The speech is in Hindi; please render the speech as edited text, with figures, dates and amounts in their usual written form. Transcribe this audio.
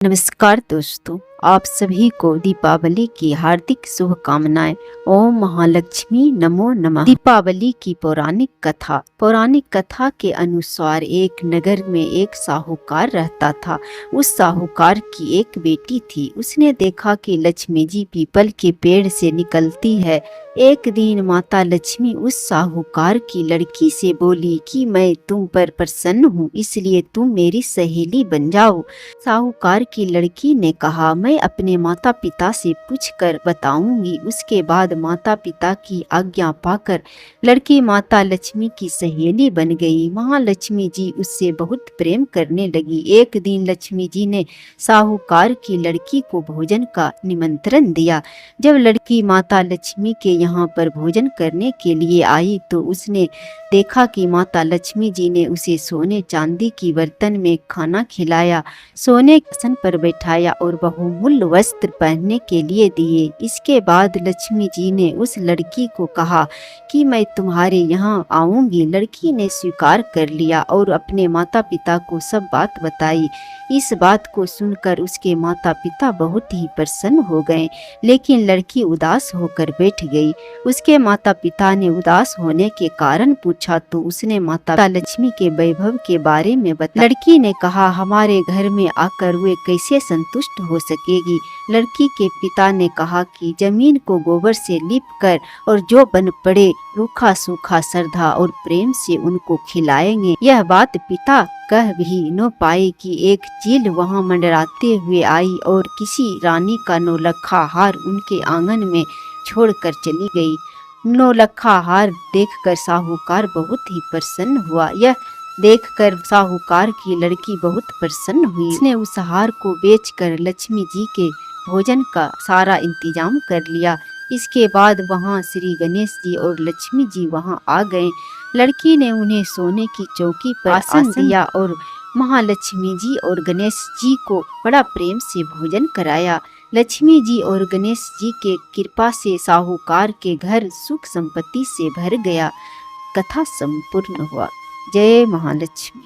नमस्कार दोस्तों, आप सभी को दीपावली की हार्दिक शुभकामनाएं। ओम महालक्ष्मी नमो नमः। दीपावली की पौराणिक कथा के अनुसार एक नगर में एक साहूकार रहता था। उस साहूकार की एक बेटी थी। उसने देखा कि लक्ष्मी जी पीपल के पेड़ से निकलती है। एक दिन माता लक्ष्मी उस साहूकार की लड़की से बोली कि मैं तुम पर प्रसन्न हूँ, इसलिए तुम मेरी सहेली बन जाओ। साहूकार की लड़की ने कहा, मैं अपने माता पिता से पूछकर बताऊंगी। उसके बाद माता पिता की आज्ञा पाकर लड़की माता लक्ष्मी की सहेली बन गई। महालक्ष्मी जी उससे बहुत प्रेम करने लगी। एक दिन लक्ष्मी जी ने साहूकार की लड़की को भोजन का निमंत्रण दिया। जब लड़की माता लक्ष्मी के यहाँ पर भोजन करने के लिए आई तो उसने देखा कि माता लक्ष्मी जी ने उसे सोने चांदी की बर्तन में खाना खिलाया, सोने के आसन पर बैठाया और बहुमूल्य वस्त्र पहनने के लिए दिए। इसके बाद लक्ष्मी जी ने उस लड़की को कहा कि मैं तुम्हारे यहाँ आऊंगी। लड़की ने स्वीकार कर लिया और अपने माता पिता को सब बात बताई। इस बात को सुनकर उसके माता पिता बहुत ही प्रसन्न हो गए, लेकिन लड़की उदास होकर बैठ गई। उसके माता पिता ने उदास होने के कारण पूछा तो उसने माता लक्ष्मी के वैभव के बारे में बताया। लड़की ने कहा, हमारे घर में आकर वे कैसे संतुष्ट हो सकेगी। लड़की के पिता ने कहा कि जमीन को गोबर से लीप कर और जो बन पड़े रूखा सूखा श्रद्धा और प्रेम से उनको खिलाएंगे। यह बात पिता कह भी न पाए कि एक चील वहां मंडराते हुए आई और किसी रानी का नौलखा हार उनके आंगन में छोड़कर चली गई। नौलखा हार देखकर साहूकार बहुत ही प्रसन्न हुआ। यह देखकर साहूकार की लड़की बहुत प्रसन्न हुई। उसने उस हार को बेचकर लक्ष्मी जी के भोजन का सारा इंतजाम कर लिया। इसके बाद वहां श्री गणेश जी और लक्ष्मी जी वहां आ गए। लड़की ने उन्हें सोने की चौकी पर आसन दिया और महालक्ष्मी जी और गणेश जी को बड़ा प्रेम से भोजन कराया। लक्ष्मी जी और गणेश जी के कृपा से साहूकार के घर सुख संपत्ति से भर गया। कथा संपूर्ण हुआ। जय महालक्ष्मी।